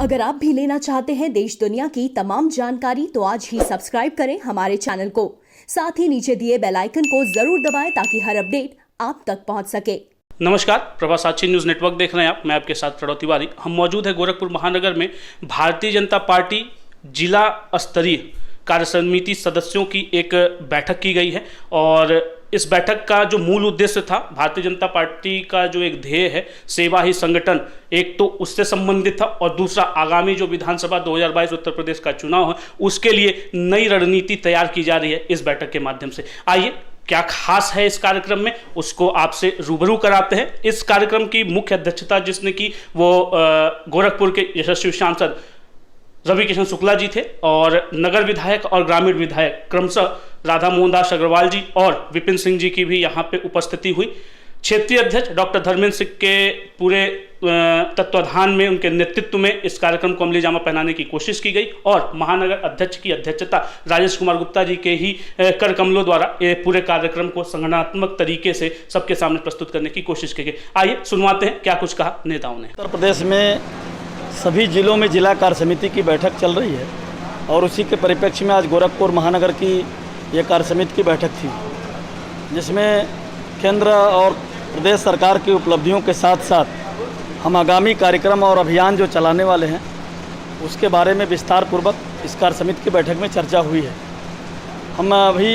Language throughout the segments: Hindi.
अगर आप भी लेना चाहते हैं देश दुनिया की तमाम जानकारी तो आज ही सब्सक्राइब करें हमारे चैनल को। साथ ही नीचे दिए बेल आइकन को जरूर दबाएं ताकि हर अपडेट आप तक पहुंच सके। नमस्कार, प्रभा साक्षी न्यूज़ नेटवर्क देख रहे हैं आप। मैं आपके साथ प्रणव तिवारी। हम मौजूद है गोरखपुर महानगर में। भारतीय जनता पार्टी जिला स्तरीय कार्य समिति सदस्यों की एक बैठक की गई है और इस बैठक का जो मूल उद्देश्य था, भारतीय जनता पार्टी का जो एक ध्येय है सेवा ही संगठन, एक तो उससे संबंधित था और दूसरा आगामी जो विधानसभा 2022 उत्तर प्रदेश का चुनाव है उसके लिए नई रणनीति तैयार की जा रही है इस बैठक के माध्यम से। आइए, क्या खास है इस कार्यक्रम में, उसको आपसे रूबरू कराते हैं। इस कार्यक्रम की मुख्य अध्यक्षता जिसने की वो गोरखपुर के यशस्वी सांसद रवि किशन शुक्ला जी थे और नगर विधायक और ग्रामीण विधायक क्रमशः राधा मोहन दास अग्रवाल जी और विपिन सिंह जी की भी यहाँ पे उपस्थिति हुई। क्षेत्रीय अध्यक्ष डॉक्टर धर्मेंद्र सिंह के पूरे तत्वाधान में, उनके नेतृत्व में इस कार्यक्रम को अमली जामा पहनाने की कोशिश की गई और महानगर अध्यक्ष की अध्यक्षता राजेश कुमार गुप्ता जी के ही कर कमलों द्वारा ये पूरे कार्यक्रम को संगठनात्मक तरीके से सबके सामने प्रस्तुत करने की कोशिश की गई। आइए सुनवाते हैं क्या कुछ कहा नेताओं ने। उत्तर प्रदेश में सभी जिलों में जिला कार्य समिति की बैठक चल रही है और उसी के परिप्रेक्ष्य में आज गोरखपुर महानगर की ये कार्य समिति की बैठक थी, जिसमें केंद्र और प्रदेश सरकार की उपलब्धियों के साथ साथ हम आगामी कार्यक्रम और अभियान जो चलाने वाले हैं उसके बारे में विस्तार पूर्वक इस कार्य समिति की बैठक में चर्चा हुई है। हम अभी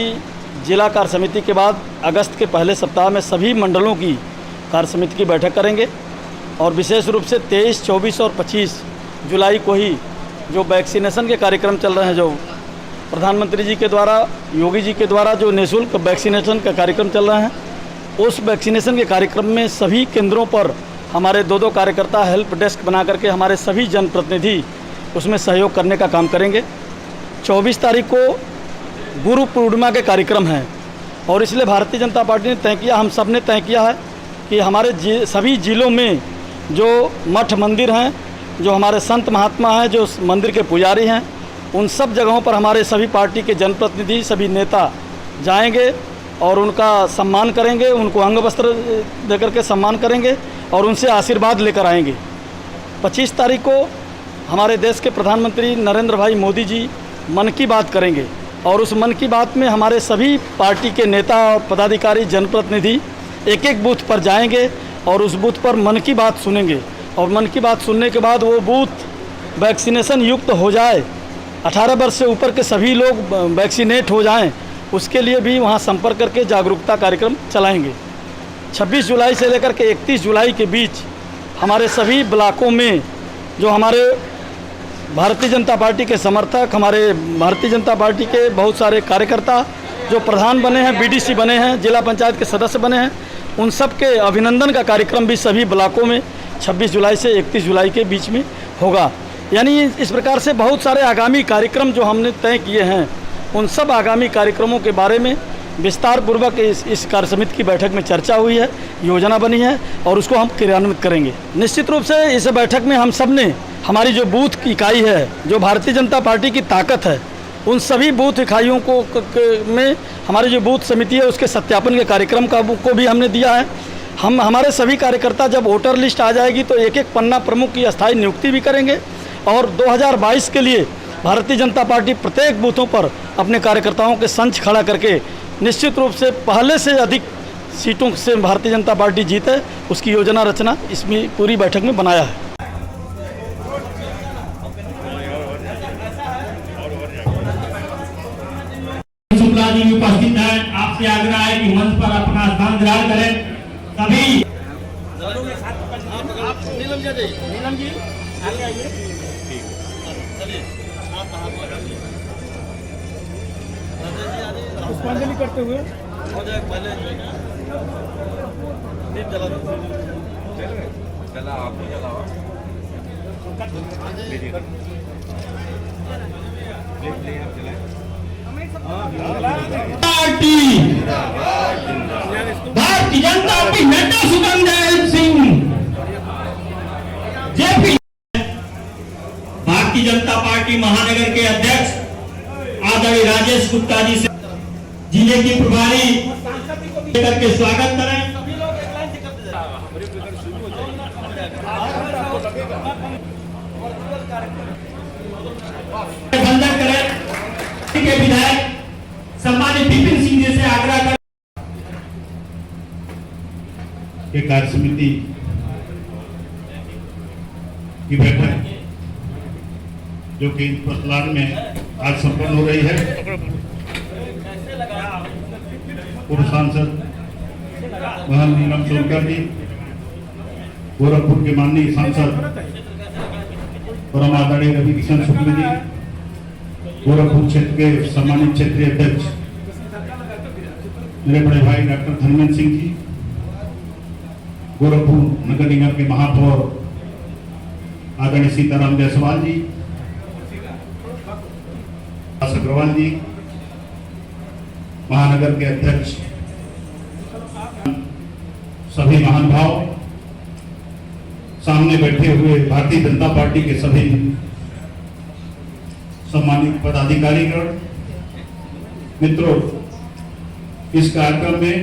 जिला कार्य समिति के बाद अगस्त के पहले सप्ताह में सभी मंडलों की कार्य समिति की बैठक करेंगे और विशेष रूप से 23, 24 और 25 जुलाई को ही जो वैक्सीनेशन के कार्यक्रम चल रहे हैं, जो प्रधानमंत्री जी के द्वारा, योगी जी के द्वारा जो निःशुल्क वैक्सीनेशन का कार्यक्रम चल रहे हैं, उस वैक्सीनेशन के कार्यक्रम में सभी केंद्रों पर हमारे 2-2 कार्यकर्ता हेल्प डेस्क बना करके हमारे सभी जनप्रतिनिधि उसमें सहयोग करने का काम करेंगे। 24 तारीख को गुरु पूर्णिमा के कार्यक्रम हैं और इसलिए भारतीय जनता पार्टी ने तय किया, हम सब ने तय किया है कि हमारे सभी जिलों में जो मठ मंदिर हैं, जो हमारे संत महात्मा हैं, जो मंदिर के पुजारी हैं, उन सब जगहों पर हमारे सभी पार्टी के जनप्रतिनिधि, सभी नेता जाएंगे और उनका सम्मान करेंगे, उनको अंग वस्त्र देकर के सम्मान करेंगे और उनसे आशीर्वाद लेकर आएंगे। 25 तारीख को हमारे देश के प्रधानमंत्री नरेंद्र भाई मोदी जी मन की बात करेंगे और उस मन की बात में हमारे सभी पार्टी के नेता और पदाधिकारी, जनप्रतिनिधि एक-एक बूथ पर जाएंगे और उस बूथ पर मन की बात सुनेंगे और मन की बात सुनने के बाद वो बूथ वैक्सीनेशन युक्त हो जाए, 18 वर्ष से ऊपर के सभी लोग वैक्सीनेट हो जाएं, उसके लिए भी वहाँ संपर्क करके जागरूकता कार्यक्रम चलाएंगे। 26 जुलाई से लेकर के 31 जुलाई के बीच हमारे सभी ब्लॉकों में जो हमारे भारतीय जनता पार्टी के समर्थक, हमारे भारतीय जनता पार्टी के बहुत सारे कार्यकर्ता जो प्रधान बने हैं, बीडीसी बने हैं, जिला पंचायत के सदस्य बने हैं, उन सब के अभिनंदन का कार्यक्रम भी सभी ब्लॉकों में 26 जुलाई से 31 जुलाई के बीच में होगा। यानी इस प्रकार से बहुत सारे आगामी कार्यक्रम जो हमने तय किए हैं, उन सब आगामी कार्यक्रमों के बारे में विस्तार पूर्वक इस कार्य समिति की बैठक में चर्चा हुई है, योजना बनी है और उसको हम क्रियान्वित करेंगे। निश्चित रूप से इस बैठक में हम सब ने हमारी जो बूथ की इकाई है, जो भारतीय जनता पार्टी की ताकत है, उन सभी बूथ इकाइयों को में हमारी जो बूथ समिति है उसके सत्यापन के कार्यक्रम को भी हमने दिया है। हम हमारे सभी कार्यकर्ता जब वोटर लिस्ट आ जाएगी तो एक-एक पन्ना प्रमुख की अस्थायी नियुक्ति भी करेंगे और 2022 के लिए भारतीय जनता पार्टी प्रत्येक बूथों पर अपने कार्यकर्ताओं के संच खड़ा करके निश्चित रूप से पहले से अधिक सीटों से भारतीय जनता पार्टी जीते, उसकी योजना रचना इसमें पूरी बैठक में बनाया है। शुक्ला जी भी उपस्थित है। आपसे आग्रह है कि मंच पर अपना स्थान ग्रहण करें। सभी नीलम जी आगे आइए। पुष्पांजलि करते हुए चला आपको चलाओ पार्टी भारतीय जनता पार्टी नेता सुगंधेल सिंह जेपी, भारतीय जनता पार्टी महानगर के अध्यक्ष आदरणीय राजेश गुप्ता जी से जिले की प्रभारी करके स्वागत करें। बंधन करें के विधायक सम्मानित विपिन सिंह जी से आग्रह कर कार्य समिति की बैठक जो कि पतलान में आज संपन्न हो रही है। पूर्व सांसद महन नीलम सोनकर जी, गोरखपुर के माननीय सांसद परम आदरणीय रवि किशन शुक्ल जी, गोरखपुर क्षेत्र के सम्मानित क्षेत्रीय अध्यक्ष मेरे बड़े भाई डॉक्टर धर्मेंद्र सिंह जी, गोरखपुर नगर निगम के महापौर आदरणीय सीताराम जायसवाल जी, अग्रवाल जी, महानगर के अध्यक्ष, सभी महान भाव, सामने बैठे हुए भारतीय जनता पार्टी के सभी सम्मानित पदाधिकारीगण, मित्रों, इस कार्यक्रम में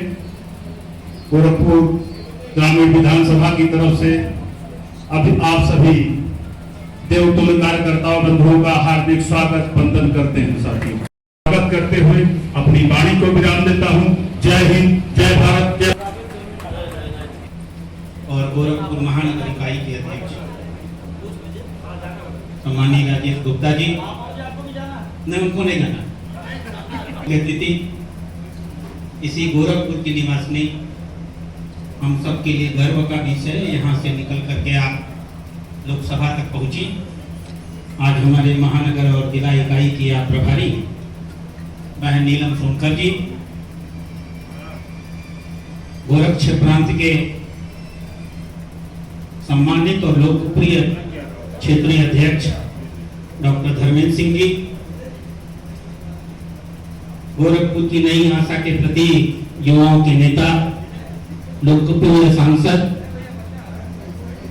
गोरखपुर ग्रामीण विधानसभा की तरफ से अभी आप सभी देवतुल्य कार्यकर्ताओं बंधुओं का हार्दिक स्वागत वंदन करते हैं। साथियों, स्वागत करते हुए अपनी वाणी को विराम देता हूं। जय हिंद, जय भारत, जय। और गोरखपुर महानगर इकाई के अध्यक्ष सम्मानीय राजेश गुप्ता जी, नहीं उनको नहीं जाना, अतिथि इसी गोरखपुर की निवासिनी, हम सब के लिए गर्व का विषय है। यहाँ से निकल करके आप लोकसभा तक पहुंची। आज हमारे महानगर और जिला इकाई की आप प्रभारी बहन नीलम सोनकर जी, गोरख प्रांत के सम्मानित और लोकप्रिय क्षेत्रीय अध्यक्ष डॉक्टर धर्मेंद्र सिंह जी, गोरखपुर की नई आशा के प्रति युवाओं के नेता, लोकप्रिय सांसद,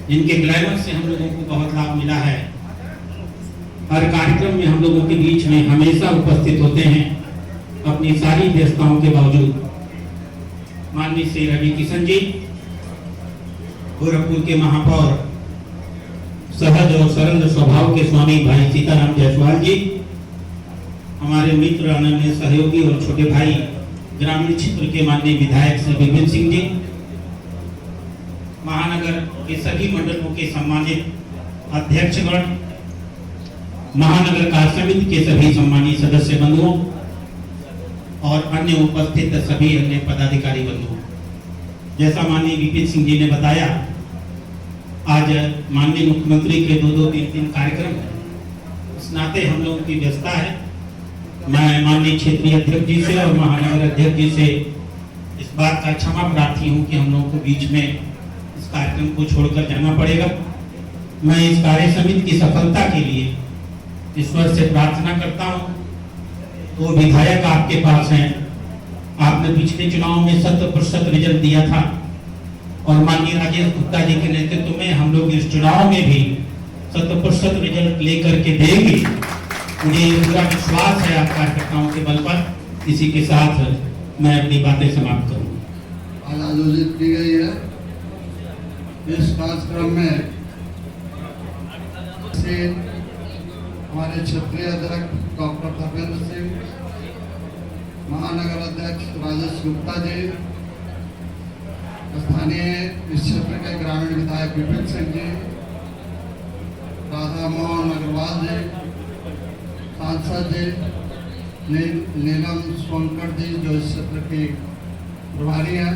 जिनके ग्लैमर से हम लोगों को बहुत लाभ मिला है, हर कार्यक्रम में हम लोगों के बीच में हमेशा उपस्थित होते हैं अपनी सारी व्यस्तताओं के बावजूद, माननीय श्री रवि किशन जी, गोरखपुर के महापौर, सहज और सरल स्वभाव के स्वामी भाई सीताराम जायसवाल जी, हमारे मित्र, अनन्य सहयोगी और छोटे भाई ग्रामीण क्षेत्र के माननीय विधायक श्री विपिन सिंह जी, महानगर के सभी मंडलों के सम्मानित अध्यक्षगण, महानगर कार्य समिति के सभी सम्मानित सदस्य बंधुओं और अन्य उपस्थित सभी अन्य पदाधिकारी बंधुओं, जैसा माननीय विपिन सिंह जी ने बताया, आज माननीय मुख्यमंत्री के दो तीन कार्यक्रम है। इस नाते हम लोगों की व्यस्तता है। मैं माननीय क्षेत्रीय अध्यक्ष जी से और महानगर अध्यक्ष जी से इस बात का क्षमा प्रार्थी हूं कि हम लोगों को बीच में इस कार्यक्रम को छोड़कर जाना पड़ेगा। मैं इस कार्य समिति की सफलता के लिए ईश्वर से प्रार्थना करता हूं। तो विधायक आपके पास हैं, आपने पिछले चुनाव में 100% रिजल्ट दिया था और माननीय राजेश गुप्ता जी के नेतृत्व में हम लोग इस चुनाव में भी 100% रिजल्ट लेकर के देंगे। मुझे पूरा विश्वास है आप कार्यकर्ताओं के बल पर। इसी के साथ मैं अपनी बातें समाप्त करूंगा। आज आयोजित की गई है इस कार्यक्रम में से हमारे क्षेत्रीय अध्यक्ष डॉक्टर धर्मेंद्र सिंह, महानगर अध्यक्ष राजेश गुप्ता जी, स्थानीय इस क्षेत्र के ग्रामीण विधायक विपिन सिंह जी, राधा मोहन अग्रवाल जी, सांसद जी नीलम सोनकर जी जो इस क्षेत्र की प्रभारी हैं,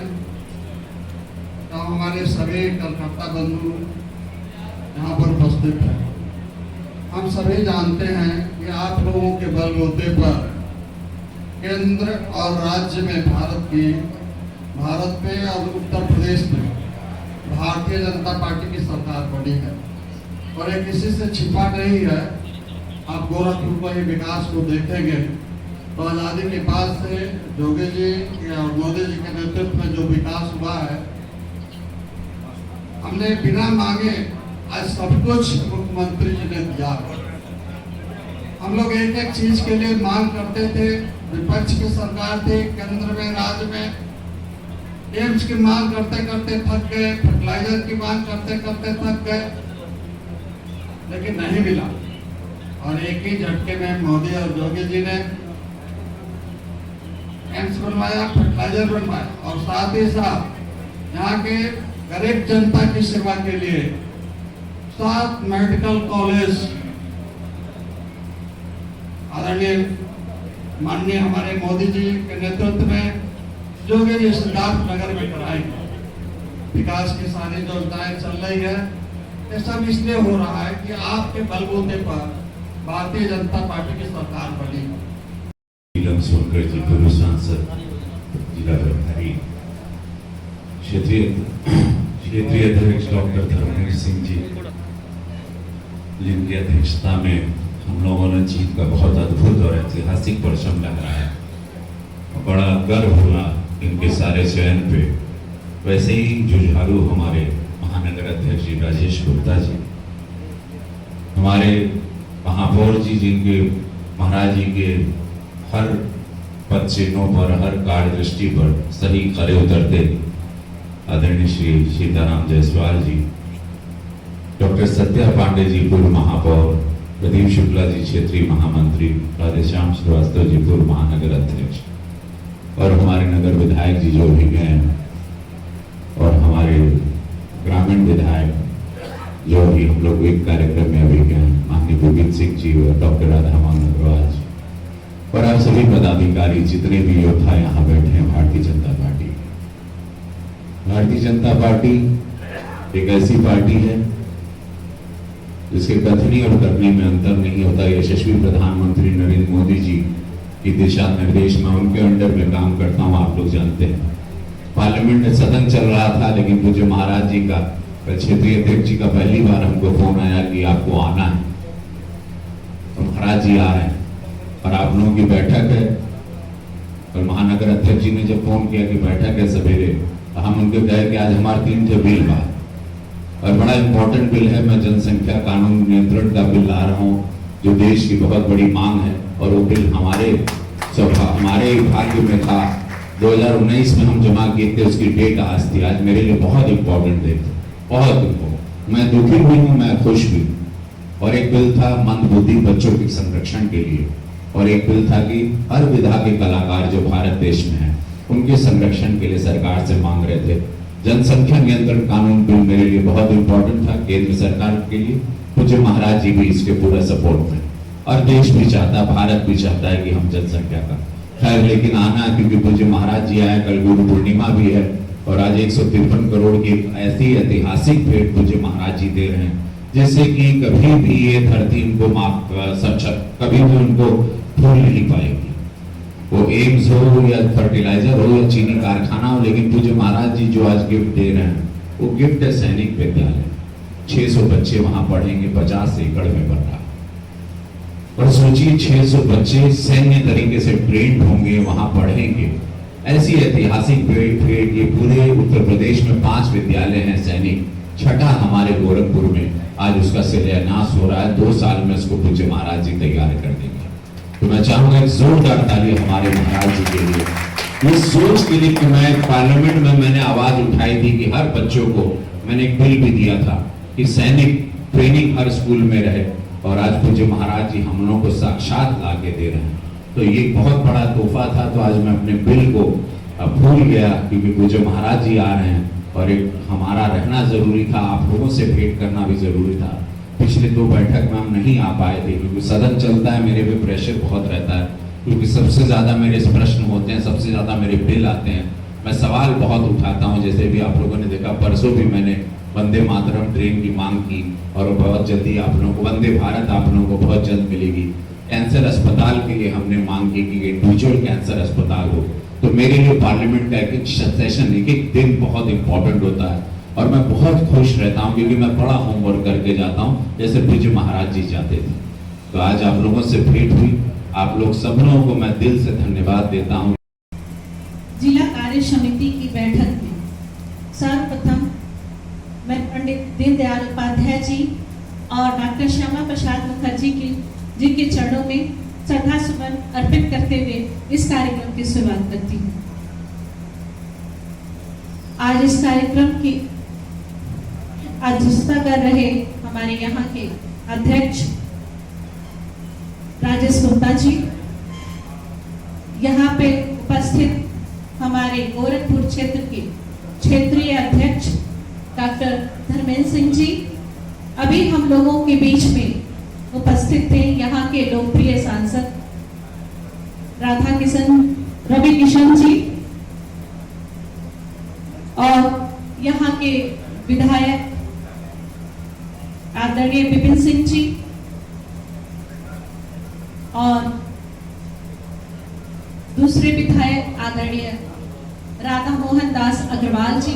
तो हमारे सभी कार्यकर्ता बंधु यहाँ पर उपस्थित हैं। हम सभी जानते हैं कि आप लोगों के बलबूते पर केंद्र और राज्य में भारत पे और उत्तर प्रदेश में भारतीय जनता पार्टी की सरकार बनी है और ये किसी से छिपा नहीं है। आप गोरखपुर को ही विकास को देखेंगे तो आज़ादी के बाद से जोगी जी और मोदी जी के नेतृत्व में जो विकास हुआ है, हमने बिना मांगे आज सब कुछ मुख्यमंत्री जी ने दिया। हम लोग एक एक चीज के लिए मांग करते थे, विपक्ष की सरकार थी केंद्र में, राज्य में, एम्स की मांग करते करते थक गए, फर्टिलाइजर की मांग करते करते थक गए, लेकिन नहीं मिला। और एक ही झटके में मोदी और योगी जी ने एम्स बनवाया, फर्टिलाइजर बनवाया और साथ ही साथ यहाँ के गरीब जनता की सेवा के लिए 7 मेडिकल कॉलेज आदरणीय माननीय हमारे मोदी जी के नेतृत्व में योगी जी सिद्धार्थनगर में कराएंगे। विकास की सारी योजनाएं चल रही है। ये सब इसलिए हो रहा है कि आपके बलबूते पर भारतीय जनता पार्टी की सरकार बनी। नीलम सोनकर जी, पूर्व सांसद, जिला प्रभारी, क्षेत्रीय अध्यक्ष डॉक्टर धर्मेंद्र सिंह जी, जिनकी अध्यक्षता में हम लोगों ने जीत का बहुत अद्भुत और ऐतिहासिक परचम लहराया। बड़ा गर्व हुआ इनके सारे चयन पे। वैसे ही जुझारू हमारे महानगर अध्यक्ष जी राजेश गुप्ता जी, हमारे महापौर जी, जिनके महाराज जी के हर पद चिन्हों पर, हर कार्य दृष्टि पर सही खरे उतरते आदरणीय श्री सीताराम जायसवाल जी, डॉक्टर सत्या पांडे जी, पूर्व महापौर, प्रदीप शुक्ला जी, क्षेत्रीय महामंत्री, राधेश्याम श्रीवास्तव जी, पूर्व महानगर अध्यक्ष, और हमारे नगर विधायक जी जो भी गए, और हमारे ग्रामीण विधायक जो भी हम लोग एक कार्यक्रम में अभी गए, माननीय गोविंद सिंह जी और डॉक्टर राधामोहन अग्रवाल जी, और आप सभी पदाधिकारी, जितने भी योद्धा यहाँ बैठे हैं। भारतीय जनता पार्टी एक ऐसी पार्टी है जिसके कथनी और करने में अंतर नहीं होता। यशस्वी प्रधानमंत्री नरेंद्र मोदी जी की दिशा निर्देश में उनके अंडर में काम करता हूँ। आप लोग जानते हैं पार्लियामेंट में सदन चल रहा था, लेकिन पूज्य महाराज जी का, क्षेत्रीय अध्यक्ष जी का पहली बार हमको फोन आया कि आपको आना है, तो महाराज जी आ रहे हैं और आप लोगों की बैठक है। और महानगर अध्यक्ष जी ने जब फोन किया कि बैठक है सवेरे, तो हम उनके कहे कि आज हमारे 3 थे बिल बात, और बड़ा इंपॉर्टेंट बिल है। मैं जनसंख्या कानून नियंत्रण का बिल ला रहा हूँ, जो देश की बहुत बड़ी मांग है, और वो बिल हमारे भाग्य में था। 2019 में हम जमा किए थे, उसकी डेट आज थी। आज मेरे लिए बहुत इंपॉर्टेंट डेट, बहुत। मैं दुखी भी हूँ, मैं खुश भी। और एक बिल था मंदबुद्धि बच्चों के संरक्षण के लिए, और एक बिल था कि हर विधा के कलाकार जो भारत देश में है, उनके संरक्षण के लिए सरकार से मांग रहे थे। जनसंख्या नियंत्रण कानून बिल मेरे लिए बहुत इंपॉर्टेंट था, केंद्र सरकार के लिए। मुझे महाराज जी भी इसके पूरा सपोर्ट में, और देश भी चाहता है, भारत भी चाहता है कि हम जनसंख्या का खैर, लेकिन आना, क्योंकि पूज्य महाराज जी आए, कल गुरु पूर्णिमा भी है, और आज 153 करोड़ की ऐसी ऐतिहासिक भेंट पूज्य महाराज जी दे रहे हैं, जैसे कि कभी भी ये धरती इनको कभी भी उनको भूल नहीं पाएगी। वो एम्स हो या फर्टिलाइजर हो या चीनी कारखाना हो, लेकिन पूज्य महाराज जी जो आज गिफ्ट दे रहे हैं, वो गिफ्ट है सैनिक विद्यालय। 600 बच्चे वहां पढ़ेंगे, 50 एकड़ में बन रहा। और सोचिए 600 बच्चे सैन्य तरीके से ट्रेंड होंगे, वहां पढ़ेंगे। ऐसी ऐतिहासिक भेंट, ये पूरे उत्तर प्रदेश में 5 विद्यालय हैं सैनिक, 6ठा हमारे गोरखपुर में आज उसका शिलान्यास हो रहा है। 2 साल में उसको पूज्य महाराज जी तैयार कर देंगे। तो मैं चाहूंगा एक जोरदार ताली हमारे महाराज जी के लिए। इस सोच के लिए कि मैं पार्लियामेंट में मैंने आवाज उठाई थी कि हर बच्चों को, मैंने एक बिल भी दिया था कि सैनिक ट्रेनिंग हर स्कूल में रहे, और आज पूज्य महाराज जी हम लोगों को साक्षात ला के दे रहे हैं। तो ये बहुत बड़ा तोहफा था। तो आज मैं अपने बिल को भूल गया, क्योंकि पूज्य महाराज जी आ रहे हैं, और एक हमारा रहना जरूरी था, आप लोगों से भेंट करना भी जरूरी था। पिछले 2 बैठक में हम नहीं आ पाए थे, क्योंकि सदन चलता है, मेरे पे प्रेशर बहुत रहता है, क्योंकि सबसे ज्यादा मेरे प्रश्न होते हैं, सबसे ज्यादा मेरे बिल आते हैं, मैं सवाल बहुत उठाता हूं। जैसे भी आप लोगों ने देखा, परसों भी मैंने वंदे मातरम ट्रेन की मांग की, और बहुत जल्दी आप लोगों को वंदे भारत आप लोगों को बहुत जल्द मिलेगी। कैंसर अस्पताल के लिए हमने मांग की कि इंडिविजुअल कैंसर अस्पताल हो। तो मेरे लिए पार्लियामेंट का एक सेशन, एक दिन बहुत इंपॉर्टेंट होता है, और मैं बहुत खुश रहता हूं, क्योंकि मैं बड़ा होमवर्क करके जाता हूं, जैसे पूज्य महाराज जी जाते थे। तो आज आप लोगों से भेंट हुई, आप लोग सब लोगों को मैं दिल से धन्यवाद देता हूं। जिला कार्य समिति की बैठक में सर्वप्रथम मैं पंडित दीनदयाल उपाध्याय जी और डॉक्टर श्यामा प्रसाद मुखर्जी जी के चरणों में श्रद्धा सुमन अर्पित करते हुए इस कार्यक्रम की शुरुआत करती हूँ। आज इस कार्यक्रम की अध्यक्षता कर रहे हमारे यहाँ के अध्यक्ष राजेश गुप्ता जी, यहाँ पे उपस्थित हमारे गोरखपुर क्षेत्र के क्षेत्रीय अध्यक्ष डॉक्टर धर्मेंद्र सिंह जी, अभी हम लोगों के बीच में उपस्थित थे यहाँ के लोकप्रिय सांसद रवि किशन जी, और यहाँ के विधायक आदरणीय विपिन सिंह जी, और दूसरे विधायक आदरणीय राधा मोहन दास अग्रवाल जी,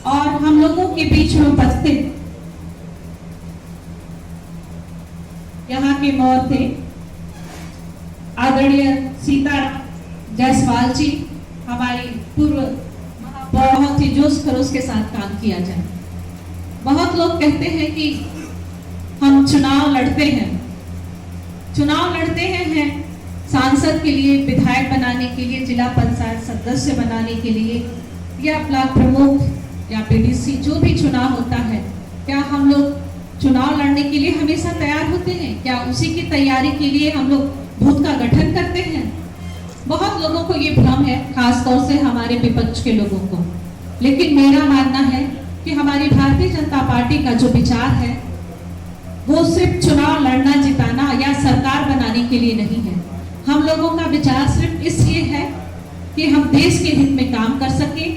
और हम लोगों के बीच में उपस्थित यहाँ के मौर थे आदरणीय सीता जायसवाल जी, हमारी पूर्व बहुत ही जोश खरोश के साथ काम किया जाए। बहुत लोग कहते हैं कि हम चुनाव लड़ते हैं सांसद के लिए, विधायक बनाने के लिए, जिला पंचायत सदस्य बनाने के लिए, या ब्लॉक प्रमुख या पीडीसी, जो भी चुनाव होता है, क्या हम लोग चुनाव लड़ने के लिए हमेशा तैयार होते हैं? क्या उसी की तैयारी के लिए हम लोग बूथ का गठन करते हैं? बहुत लोगों को ये भ्रम है, खासतौर से हमारे विपक्ष के लोगों को। लेकिन मेरा मानना है कि हमारी भारतीय जनता पार्टी का जो विचार है वो सिर्फ चुनाव लड़ना, जिताना या सरकार बनाने के लिए नहीं है। हम लोगों का विचार सिर्फ इसलिए है कि हम देश के हित में काम कर सके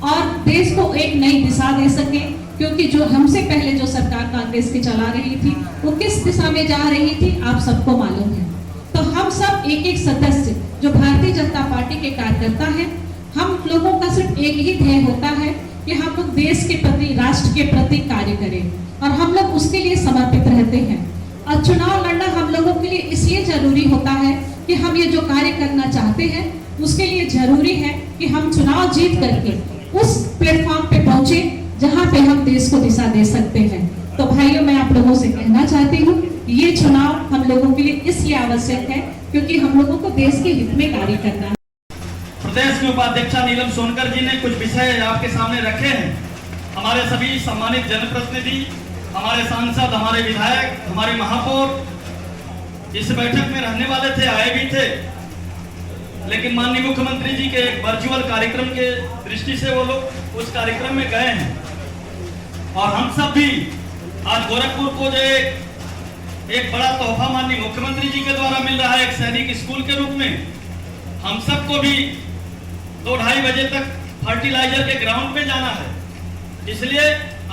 और देश को एक नई दिशा दे सके, क्योंकि जो हमसे पहले जो सरकार कांग्रेस की चला रही थी वो किस दिशा में जा रही थी आप सबको मालूम है। तो हम सब एक एक सदस्य जो भारतीय जनता पार्टी के कार्यकर्ता हैं, हम लोगों का सिर्फ एक ही ध्येय होता है कि हम लोग देश के प्रति, राष्ट्र के प्रति कार्य करें, और हम लोग उसके लिए समर्पित रहते हैं। और चुनाव लड़ना हम लोगों के लिए इसलिए जरूरी होता है कि हम ये जो कार्य करना चाहते हैं उसके लिए जरूरी है कि हम चुनाव जीत करके उस प्लेटफॉर्म पे पहुंचे जहां पे हम देश को दिशा दे सकते हैं। तो भाइयों, मैं आप लोगों से कहना चाहती हूँ ये चुनाव हम लोगों के लिए इसलिए आवश्यक है क्योंकि हम लोगों को देश के हित में कार्य करना है। प्रदेश की उपाध्यक्षा नीलम सोनकर जी ने कुछ विषय आपके सामने रखे हैं। हमारे सभी सम्मानित जनप्रतिनिधि, हमारे सांसद, हमारे विधायक, हमारे महापौर इस बैठक में रहने वाले थे, आए भी थे, लेकिन माननीय मुख्यमंत्री जी के एक वर्चुअल कार्यक्रम के दृष्टि से वो लोग उस कार्यक्रम में गए हैं। और हम सब भी आज गोरखपुर को जो एक बड़ा तोहफा माननीय मुख्यमंत्री जी के द्वारा मिल रहा है एक सैनिक स्कूल के रूप में, हम सबको भी 2-2:30 बजे तक फर्टिलाइजर के ग्राउंड पे जाना है। इसलिए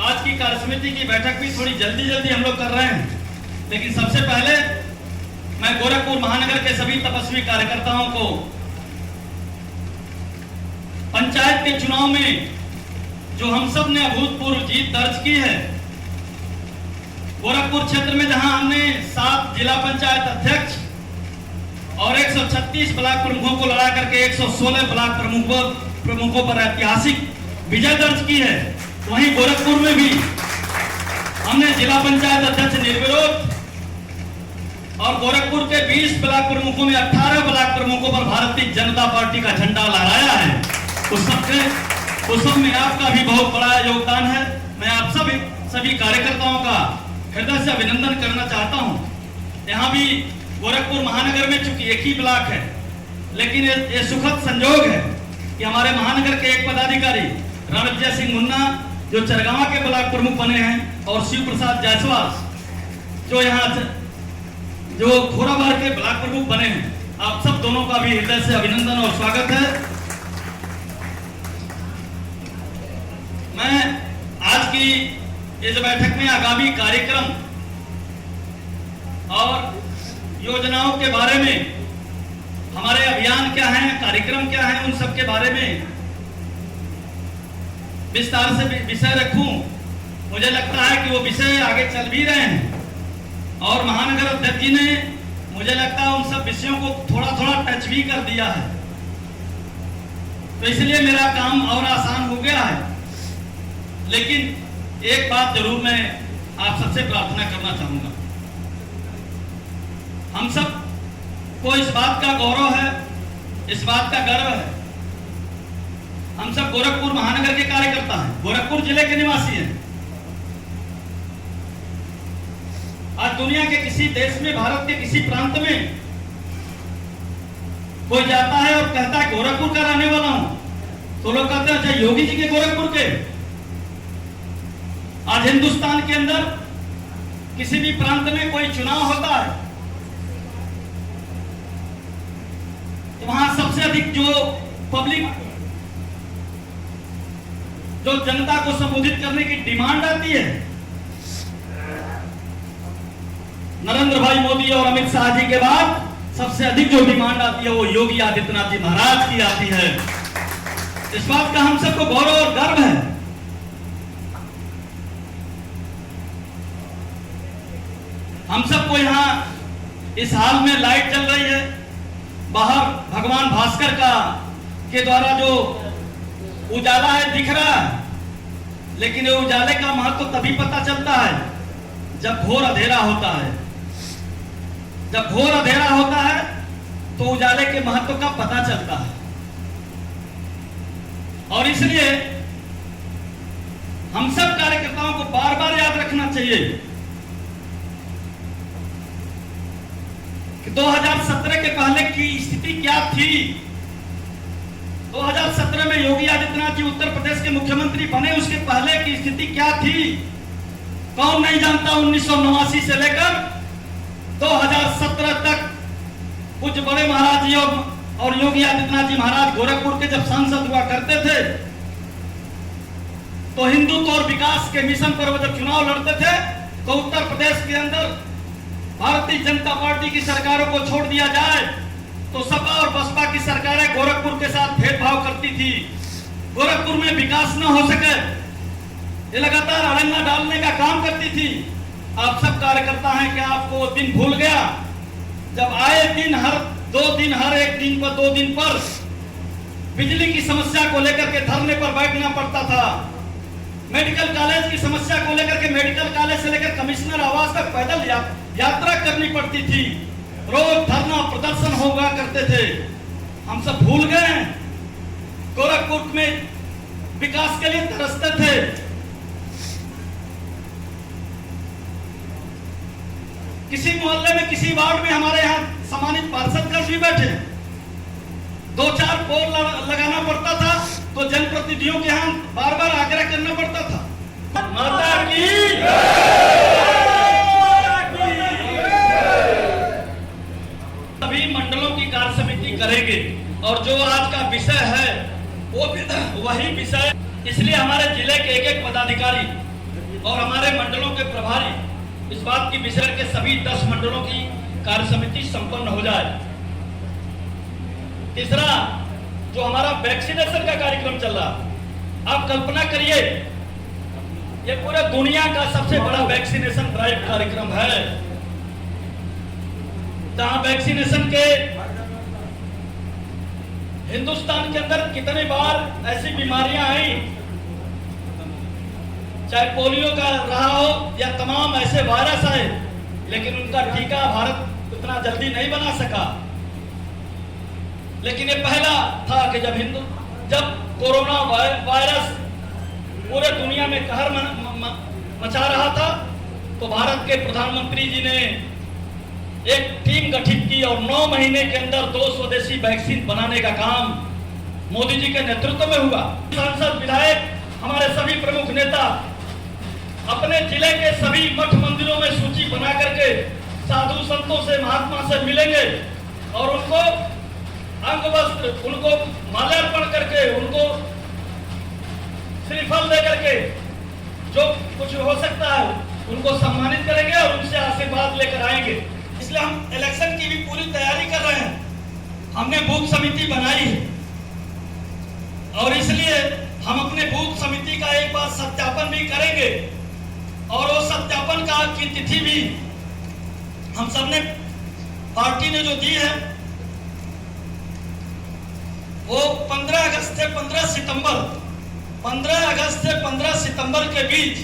आज की कार्यसमिति की बैठक भी थोड़ी जल्दी हम लोग कर रहे हैं। लेकिन सबसे पहले मैं गोरखपुर महानगर के सभी तपस्वी कार्यकर्ताओं को पंचायत के चुनाव में जो हम सब ने अभूतपूर्व जीत दर्ज की है, गोरखपुर क्षेत्र में जहां हमने 7 जिला पंचायत अध्यक्ष और 136 ब्लॉक प्रमुखों को लड़ा करके 116 ब्लॉक प्रमुखों पर ऐतिहासिक विजय दर्ज की है, वहीं गोरखपुर में भी हमने जिला पंचायत अध्यक्ष निर्विरोध और गोरखपुर के 20 ब्लॉक प्रमुखों में 18 ब्लॉक प्रमुखों पर भारतीय जनता पार्टी का झंडा लहराया है। उस सब में आपका भी बहुत बड़ा योगदान है। मैं आप सभी कार्यकर्ताओं का हृदय से अभिनंदन करना चाहता हूं। यहाँ भी गोरखपुर महानगर में चूंकि एक ही ब्लॉक है, लेकिन ये सुखद संयोग है कि हमारे महानगर के एक पदाधिकारी रणविजय सिंह मुन्ना जो चरगावा के ब्लॉक प्रमुख बने हैं, और शिव प्रसाद जायसवाल जो यहाँ जो खोराबार के ब्लॉक प्रमुख बने हैं। आप सब दोनों का भी हृदय से अभिनंदन और स्वागत है। मैं आज की इस बैठक में आगामी कार्यक्रम और योजनाओं के बारे में, हमारे अभियान क्या हैं, कार्यक्रम क्या हैं, उन सब के बारे में विस्तार से विषय रखूं। मुझे लगता है कि वो विषय आगे चल भी रहे हैं और महानगर अध्यक्ष जी ने मुझे लगता है उन सब विषयों को थोड़ा टच भी कर दिया है, तो इसलिए मेरा काम और आसान हो गया है। लेकिन एक बात जरूर मैं आप सबसे प्रार्थना करना चाहूंगा, हम सब को इस बात का गौरव है, इस बात का गर्व है, हम सब गोरखपुर महानगर के कार्यकर्ता हैं, गोरखपुर जिले के निवासी हैं। आज दुनिया के किसी देश में, भारत के किसी प्रांत में कोई जाता है और कहता है गोरखपुर का रहने वाला हूं, तो लोग कहते हैं अच्छा योगी जी के गोरखपुर के। आज हिंदुस्तान के अंदर किसी भी प्रांत में कोई चुनाव होता है तो वहां सबसे अधिक जो पब्लिक, जो जनता को संबोधित करने की डिमांड आती है, नरेंद्र भाई मोदी और अमित शाह जी के बाद सबसे अधिक जो डिमांड आती है वो योगी आदित्यनाथ जी महाराज की आती है। इस बात का हम सबको गौरव और गर्व है। हम सबको यहाँ इस हाल में लाइट जल रही है, बाहर भगवान भास्कर का के द्वारा जो उजाला है दिख रहा है, लेकिन ये उजाले का महत्व तभी पता चलता है जब घोर अंधेरा होता है। जब घोर अंधेरा होता है तो उजाले के महत्व का पता चलता है। और इसलिए हम सब कार्यकर्ताओं को बार बार याद रखना चाहिए कि 2017 के पहले की स्थिति क्या थी। 2017 में योगी आदित्यनाथ जी उत्तर प्रदेश के मुख्यमंत्री बने, उसके पहले की स्थिति क्या थी कौन नहीं जानता। 1989 से लेकर 2017 तक कुछ बड़े महाराज जी और योगी आदित्यनाथ जी महाराज गोरखपुर के जब सांसद हुआ करते थे तो हिंदुत्व और विकास के मिशन पर वो जब चुनाव लड़ते थे तो उत्तर प्रदेश के अंदर भारतीय जनता पार्टी की सरकारों को छोड़ दिया जाए तो सपा और बसपा की सरकारें गोरखपुर के साथ भेदभाव करती थी। गोरखपुर में विकास न हो सके ये लगातार अड़ंगा डालने का काम करती थी। आप सब कार्यकर्ता हैं कि आपको वो दिन भूल गया जब आए दिन हर एक दिन पर 2 दिन पर बिजली की समस्या को लेकर के धरने पर बैठना पड़ता था। मेडिकल कॉलेज की समस्या को लेकर के मेडिकल कॉलेज से लेकर कमिश्नर आवास तक पैदल यात्रा करनी पड़ती थी। रोज धरना प्रदर्शन होगा करते थे। हम सब भूल गए गोरखपुर में विकास के लिए तरसते थे। किसी मोहल्ले में, किसी वार्ड में हमारे यहाँ सम्मानित पार्षद कर भी बैठे, 2-4 पोल लगाना पड़ता था तो जनप्रतिनिधियों के यहाँ बार बार आग्रह करना पड़ता था। माता की सभी मंडलों की कार्य समिति करेंगे और जो आज का विषय है वो वही विषय, इसलिए हमारे जिले के एक पदाधिकारी और हमारे मंडलों के प्रभारी इस बात की विचार के सभी 10 मंडलों की कार्य समिति संपन्न हो जाए। तीसरा, जो हमारा वैक्सीनेशन का कार्यक्रम चल रहा, आप कल्पना kariye ये पूरे दुनिया का सबसे बड़ा वैक्सीनेशन ड्राइव कार्यक्रम है, जहां वैक्सीनेशन के हिंदुस्तान के अंदर कितने बार ऐसी बीमारियां आई, चाहे पोलियो का रहा हो या तमाम ऐसे वायरस आए, लेकिन उनका टीका भारत उतना जल्दी नहीं बना सका। लेकिन ये पहला था कि जब कोरोना वायरस पूरे दुनिया में कहर मचा रहा था तो भारत के प्रधानमंत्री जी ने एक टीम गठित की और 9 महीने के अंदर 2 स्वदेशी वैक्सीन बनाने का काम मोदी जी के नेतृत्व में हुआ। सांसद, विधायक, हमारे सभी प्रमुख नेता अपने जिले के सभी मठ मंदिरों में सूची बना करके साधु संतों से, महात्मा से मिलेंगे और उनको अंग वस्त्र, उनको माल्यार्पण करके, उनको श्रीफल दे करके जो कुछ हो सकता है उनको सम्मानित करेंगे और उनसे आशीर्वाद लेकर आएंगे। इसलिए हम इलेक्शन की भी पूरी तैयारी कर रहे हैं। हमने बूथ समिति बनाई है और इसलिए हम अपने बूथ समिति का एक बार सत्यापन भी करेंगे और वो सत्यापन का की तिथि भी हम सबने, पार्टी ने जो दी है वो 15 अगस्त से 15 सितंबर के बीच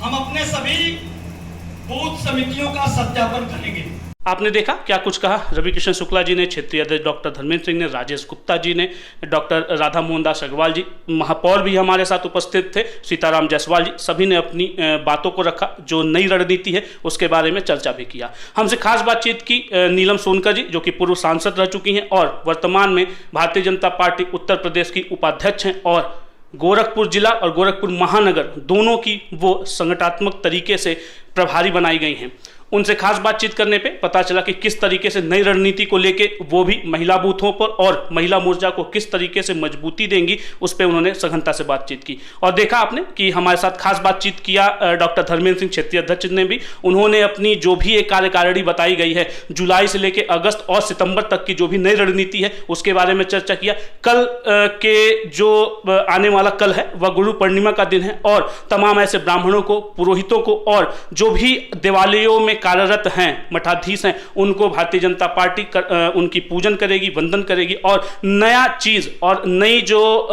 हम अपने सभी बूथ समितियों का सत्यापन करेंगे। आपने देखा क्या कुछ कहा रवि किशन शुक्ला जी ने, क्षेत्रीय अध्यक्ष डॉक्टर धर्मेंद्र सिंह ने, राजेश गुप्ता जी ने, डॉक्टर राधा मोहन दास अग्रवाल जी, महापौर भी हमारे साथ उपस्थित थे, सीताराम जायसवाल जी, सभी ने अपनी बातों को रखा। जो नई रणनीति है उसके बारे में चर्चा भी किया। हमसे खास बातचीत की नीलम सोनकर जी, जो कि पूर्व सांसद रह चुकी हैं और वर्तमान में भारतीय जनता पार्टी उत्तर प्रदेश की उपाध्यक्ष हैं और गोरखपुर जिला और गोरखपुर महानगर दोनों की वो संगठनात्मक तरीके से प्रभारी बनाई गई हैं। उनसे खास बातचीत करने पे पता चला कि किस तरीके से नई रणनीति को लेके वो भी महिला बूथों पर और महिला मोर्चा को किस तरीके से मजबूती देंगी, उस पर उन्होंने सघनता से बातचीत की। और देखा आपने कि हमारे साथ खास बातचीत किया डॉक्टर धर्मेंद्र सिंह क्षेत्रीय अध्यक्ष ने भी। उन्होंने अपनी जो भी एक कार्यकारिणी बताई गई है जुलाई से लेकर अगस्त और सितंबर तक की जो भी नई रणनीति है उसके बारे में चर्चा किया। कल के जो आने वाला कल है वह गुरु पूर्णिमा का दिन है और तमाम ऐसे ब्राह्मणों को, पुरोहितों को और जो भी देवालयों में कार्यरत हैं, मठाधीश हैं, उनको भारतीय जनता पार्टी उनकी पूजन करेगी, वंदन करेगी और नया चीज और नई जो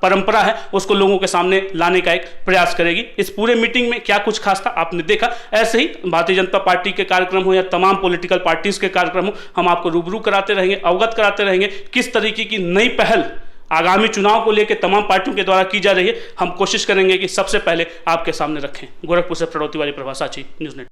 परंपरा है उसको लोगों के सामने लाने का एक प्रयास करेगी। इस पूरे मीटिंग में क्या कुछ खास था आपने देखा। ऐसे ही भारतीय जनता पार्टी के कार्यक्रम हो या तमाम पॉलिटिकल पार्टीज के कार्यक्रम हो, हम आपको रूबरू कराते रहेंगे, अवगत कराते रहेंगे किस तरीके की नई पहल आगामी चुनाव को लेकर तमाम पार्टियों के द्वारा की जा रही है। हम कोशिश करेंगे कि सबसे पहले आपके सामने रखें। गोरखपुर से प्रणव तिवारी, प्रभात साची, न्यूज़ नेट।